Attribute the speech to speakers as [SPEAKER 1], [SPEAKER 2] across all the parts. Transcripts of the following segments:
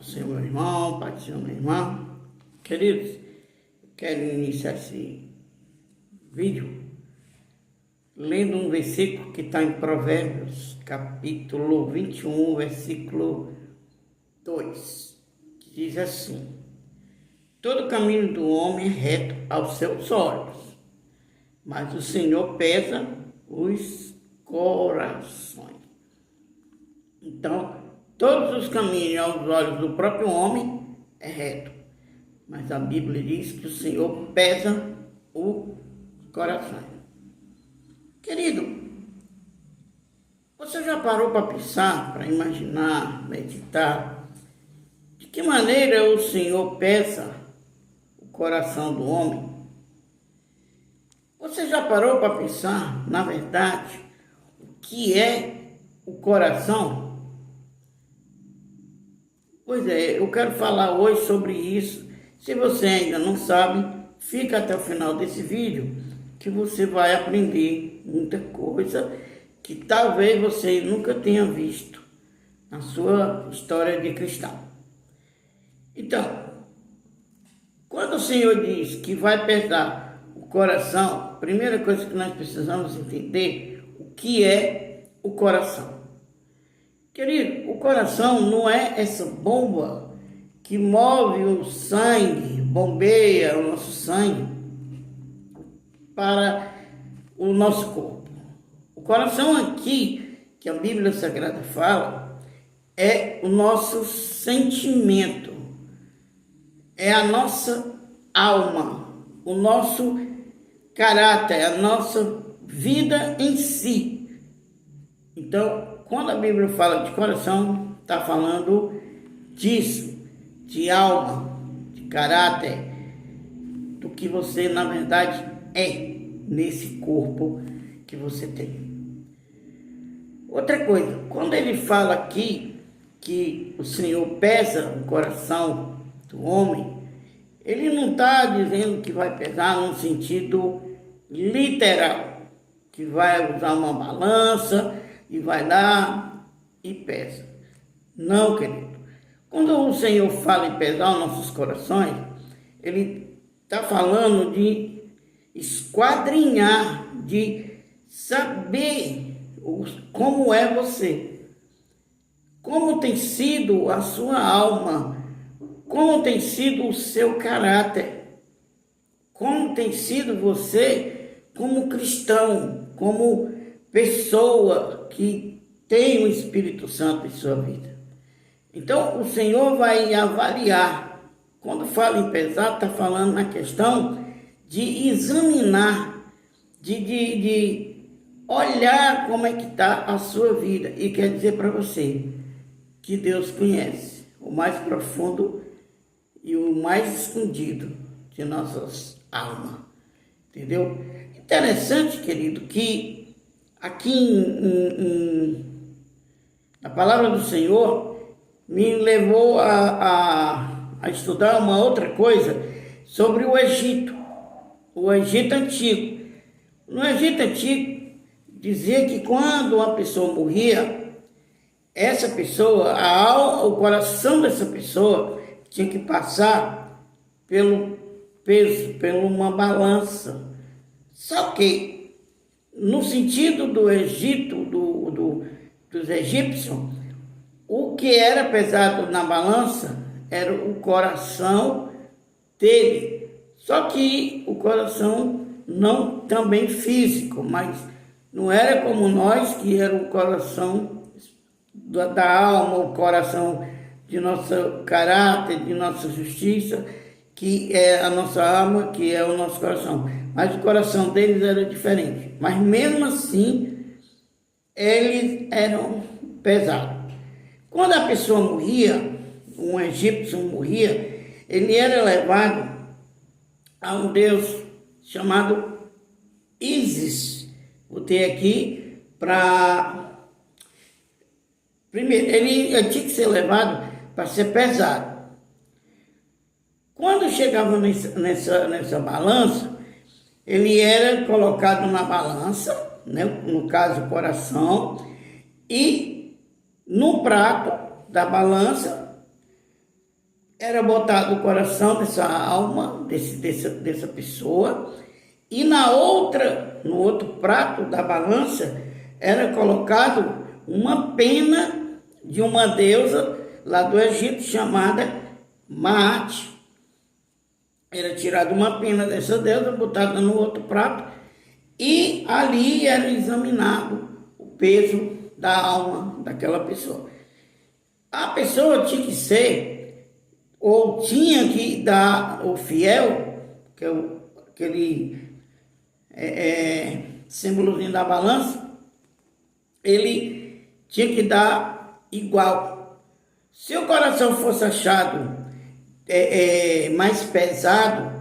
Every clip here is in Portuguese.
[SPEAKER 1] Senhor, meu irmão, Pai do Senhor, minha irmã. Queridos, quero iniciar esse vídeo lendo um versículo que está em Provérbios, capítulo 21, versículo 2, que diz assim: todo caminho do homem é reto aos seus olhos, mas o Senhor pesa os corações. Então, todos os caminhos aos olhos do próprio homem é reto, mas a Bíblia diz que o Senhor pesa o coração. Querido, você já parou para pensar, para imaginar, meditar, de que maneira o Senhor pesa o coração do homem? Você já parou para pensar, na verdade, o que é o coração? Pois é, eu quero falar hoje sobre isso. Se você ainda não sabe, fica até o final desse vídeo, que você vai aprender muita coisa que talvez você nunca tenha visto na sua história de cristão. Então, quando o Senhor diz que vai pesar o coração, a primeira coisa que nós precisamos entender o que é o coração. Querido, o coração não é essa bomba que move o sangue, bombeia o nosso sangue para o nosso corpo. O coração aqui, que a Bíblia Sagrada fala, é o nosso sentimento, é a nossa alma, o nosso caráter, a nossa vida em si. Então, quando a Bíblia fala de coração, está falando disso, de alma, de caráter, do que você, na verdade, é nesse corpo que você tem. Outra coisa, quando ele fala aqui que o Senhor pesa o coração do homem, ele não está dizendo que vai pesar no sentido literal, que vai usar uma balança e vai lá e pesa. Não, querido. Quando o Senhor fala em pesar os nossos corações, Ele está falando de esquadrinhar, de saber como é você, como tem sido a sua alma, como tem sido o seu caráter, como tem sido você como cristão, como pessoa que tem o Espírito Santo em sua vida. Então, o Senhor vai avaliar. Quando fala em pesar, está falando na questão de examinar, de olhar como é que está a sua vida. E quer dizer para você que Deus conhece o mais profundo e o mais escondido de nossas almas. Entendeu? Interessante, querido, que aqui na palavra do Senhor me levou a estudar uma outra coisa sobre o Egito Antigo. No Egito Antigo, dizia que quando uma pessoa morria, essa pessoa, o coração dessa pessoa tinha que passar pelo peso, por uma balança. Só que, no sentido do Egito, dos egípcios, o que era pesado na balança era o coração dele. Só que o coração não também físico, mas não era como nós, que era o coração da alma, o coração de nosso caráter, de nossa justiça, que é a nossa alma, que é o nosso coração. Mas o coração deles era diferente. Mas mesmo assim, eles eram pesados. Quando a pessoa morria, um egípcio morria, ele era levado a um deus chamado Ísis. Botei aqui para... Primeiro, ele tinha que ser levado para ser pesado. Quando chegava nessa balança, ele era colocado na balança, né, no caso o coração, e no prato da balança era botado o coração dessa alma, dessa pessoa, e no outro prato da balança, era colocado uma pena de uma deusa lá do Egito chamada Maat. Era tirada uma pena dessa deusa, botada no outro prato, e ali era examinado o peso da alma daquela pessoa. A pessoa tinha que ser, ou tinha que dar o fiel, que é aquele símbolozinho da balança, ele tinha que dar igual. Se o coração fosse achado mais pesado,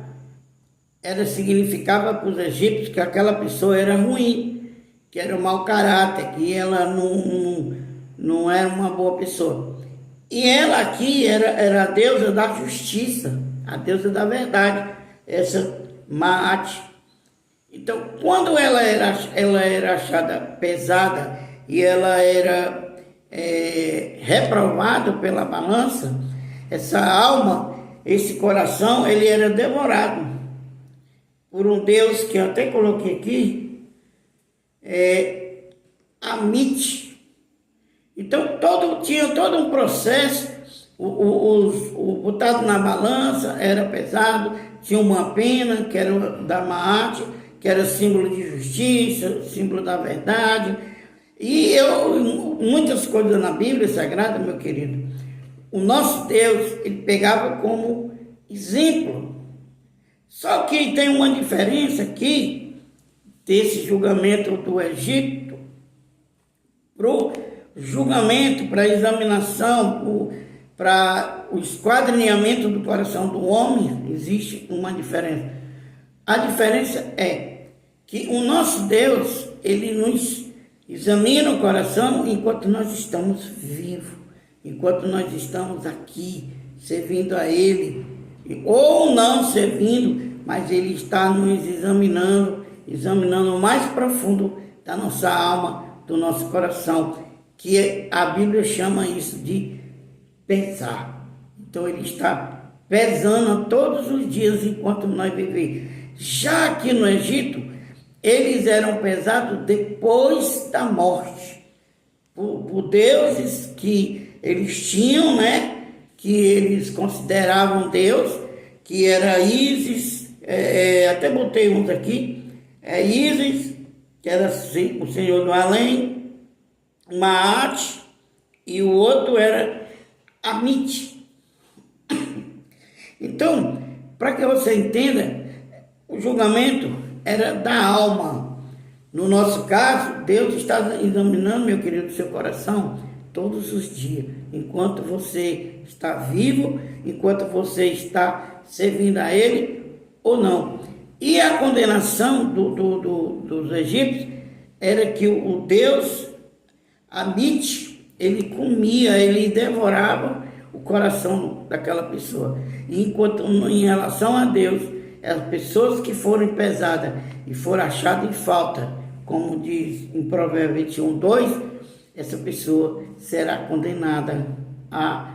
[SPEAKER 1] significava para os egípcios que aquela pessoa era ruim, que era um mau caráter, que ela não era uma boa pessoa. E ela aqui era a deusa da justiça, a deusa da verdade, essa Maat. Então, quando ela era achada pesada e ela era reprovada pela balança, essa alma, esse coração, ele era devorado por um Deus que eu até coloquei aqui, Amit. Então, tinha todo um processo, o botado na balança era pesado, tinha uma pena, que era da Maat, que era símbolo de justiça, símbolo da verdade. E muitas coisas na Bíblia Sagrada, meu querido, o nosso Deus, ele pegava como exemplo. Só que tem uma diferença aqui, desse julgamento do Egito, para o julgamento, para a examinação, para o esquadrinhamento do coração do homem, existe uma diferença. A diferença é que o nosso Deus, ele nos examina o coração enquanto nós estamos vivos, enquanto nós estamos aqui, servindo a Ele, ou não servindo, mas Ele está nos examinando o mais profundo da nossa alma, do nosso coração, que a Bíblia chama isso de pesar. Então Ele está pesando todos os dias enquanto nós vivemos. Já aqui no Egito, eles eram pesados depois da morte, por deuses que eles tinham, né? Que eles consideravam Deus, que era Ísis, até botei uns aqui, Ísis, que era o Senhor do Além, Maat, e o outro era Amit. Então, para que você entenda, o julgamento era da alma. No nosso caso, Deus está examinando, meu querido, seu coração todos os dias, enquanto você está vivo, enquanto você está servindo a Ele ou não. E a condenação dos egípcios era que o Deus Amit, ele comia, ele devorava o coração daquela pessoa. E enquanto em relação a Deus, as pessoas que forem pesadas e forem achadas em falta, como diz em Provérbios 21:2, essa pessoa será condenada à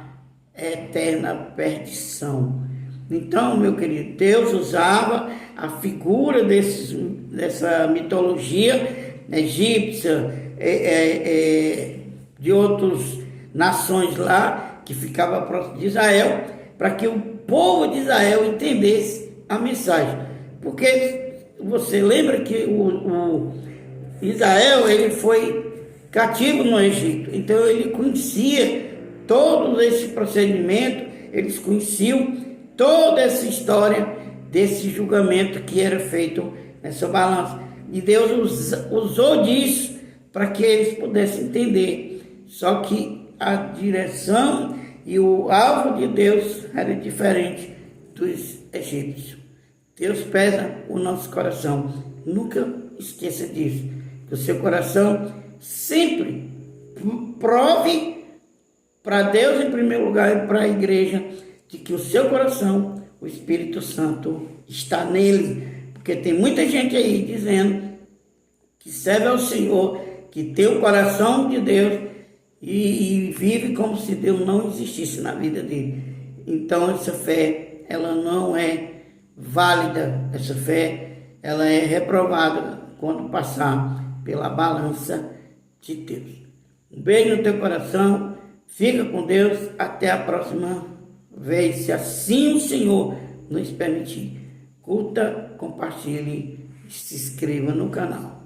[SPEAKER 1] eterna perdição. Então, meu querido, Deus usava a figura dessa mitologia egípcia, de outras nações lá, que ficava próximo de Israel, para que o povo de Israel entendesse a mensagem. Porque você lembra que o Israel, ele foi cativo no Egito, então ele conhecia todo esse procedimento, eles conheciam toda essa história desse julgamento que era feito nessa balança. E Deus usou disso para que eles pudessem entender. Só que a direção e o alvo de Deus era diferente dos egípcios. Deus pesa o nosso coração. Nunca esqueça disso. Que o seu coração sempre prove para Deus em primeiro lugar e para a igreja de que o seu coração, o Espírito Santo, está nele. Porque tem muita gente aí dizendo que serve ao Senhor, que tem o coração de Deus e vive como se Deus não existisse na vida dele. então essa fé, ela não é válida, essa fé, ela é reprovada quando passar pela balança de Deus. Um beijo no teu coração, fica com Deus, até a próxima vez, se assim o Senhor nos permitir. Curta, compartilhe e se inscreva no canal.